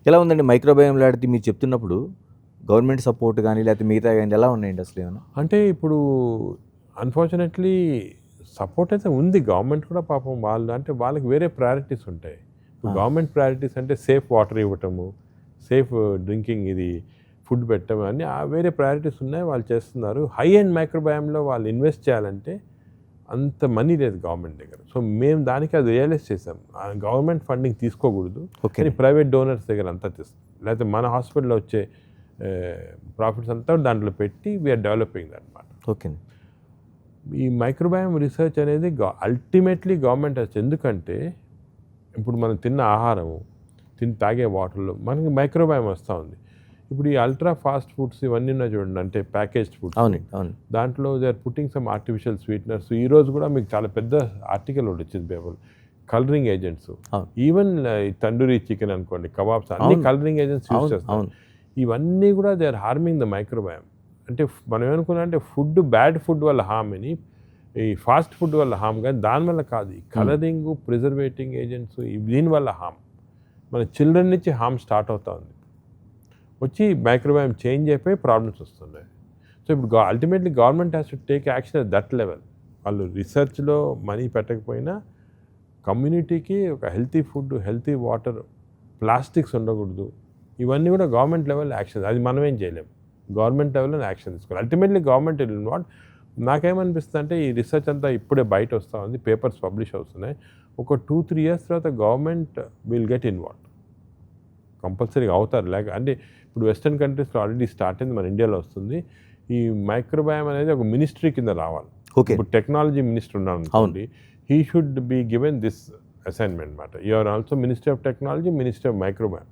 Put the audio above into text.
ఎలా ఉందండి మైక్రోబయామ్ లాంటిది మీరు చెప్తున్నప్పుడు గవర్నమెంట్ సపోర్ట్ గానీ, లేకపోతే మిగతా గానీ ఎలా ఉన్నాయండి అసలేమన్నా? అంటే ఇప్పుడు అన్‌ఫార్చునేట్‌లీ సపోర్ట్ అయితే ఉంది. గవర్నమెంట్ కూడా పాపం వాళ్ళు అంటే వాళ్ళకి వేరే ప్రయారిటీస్ ఉంటాయి. ఇప్పుడు ఆ! గవర్నమెంట్ ప్రయారిటీస్ అంటే సేఫ్ వాటర్ ఇవ్వటము, సేఫ్ డ్రింకింగ్ ఇది ఫుడ్ పెట్టడం అన్నీ వేరే ప్రయారిటీస్ ఉన్నాయి. వాళ్ళు చేస్తున్నారు. హై ఎండ్ మైక్రోబయామ్‌లో వాళ్ళు ఇన్వెస్ట్ చేయాలంటే అంత మనీ లేదు గవర్నమెంట్ దగ్గర. సో మేము దానికి అది రియలైజ్ చేసాం. గవర్నమెంట్ ఫండింగ్ తీసుకోకూడదు. ఓకే. కానీ ప్రైవేట్ డోనర్స్ దగ్గర అంతా తీస్తాం. లేకపోతే మన హాస్పిటల్‌లో వచ్చే ప్రాఫిట్స్ అంతా దాంట్లో పెట్టి వీఆర్ డెవలపింగ్ దన్నమాట. ఓకే. ఈ మైక్రోబయామ్ రీసెర్చ్ అనేది అల్టిమేట్లీ గవర్నమెంట్ ఎందుకంటే ఇప్పుడు మనం తిన్న ఆహారము తాగే వాటర్లో మనకి మైక్రోబయామ్ వస్తూ ఉంది. ఇప్పుడు ఈ అల్ట్రా ఫాస్ట్ ఫుడ్స్ ఇవన్నీ ఉన్నాయి చూడండి, అంటే ప్యాకేజ్డ్ ఫుడ్స్. అవునండి, అవును. దాంట్లో they are putting some artificial sweeteners. ఈరోజు కూడా మీకు చాలా పెద్ద ఆర్టికల్ ఒకటి వచ్చింది paper, colouring agents. Even tandoori chicken అనుకోండి, కబాబ్స్ అన్ని కలరింగ్ ఏజెంట్స్ యూజ్ చేస్తాం. ఇవన్నీ కూడా they are harming the microbiome. అంటే మనం ఏమనుకున్నాం అంటే బ్యాడ్ ఫుడ్ వల్ల హామ్ అని, ఈ ఫాస్ట్ ఫుడ్ వల్ల హామ్, కానీ దానివల్ల కాదు. ఈ కలరింగ్, ప్రిజర్వేటింగ్ ఏజెంట్స్ దీనివల్ల హామ్. మన చిల్డ్రన్ నుంచి హామ్ స్టార్ట్ అవుతా ఉంది. వచ్చి మైక్రోబయామ్ చేంజ్ అయిపోయి ప్రాబ్లమ్స్ వస్తున్నాయి. సో ఇప్పుడు ultimately government has to take action at that level. వాళ్ళు రీసెర్చ్లో మనీ పెట్టకపోయినా కమ్యూనిటీకి ఒక healthy food, healthy water, plastics ఉండకూడదు, ఇవన్నీ కూడా గవర్నమెంట్ లెవెల్ యాక్షన్. అది మనం ఏం చేయలేము. గవర్నమెంట్ లెవెల్లో యాక్షన్ తీసుకోవాలి. Ultimately government will not. నాకేమనిపిస్తుంది అంటే ఈ రీసెర్చ్ అంతా ఇప్పుడే బయట వస్తూ ఉంది, పేపర్స్ పబ్లిష్ అవుతున్నాయి. ఒక 2-3 years తర్వాత గవర్నమెంట్ విల్ గెట్ ఇన్వాల్వ్. కంపల్సరీగా అవుతారు. అంటే ఇప్పుడు వెస్టర్న్ కంట్రీస్లో ఆల్రెడీ స్టార్ట్ అయింది, మన ఇండియాలో వస్తుంది. ఈ మైక్రోబయామ్ అనేది ఒక మినిస్ట్రీ కింద రావాలి. ఇప్పుడు టెక్నాలజీ మినిస్టర్ ఉన్నాడు అనుకోండి, he should be given this assignment అనమాట. You are also ministry of technology, ministry of microbiome.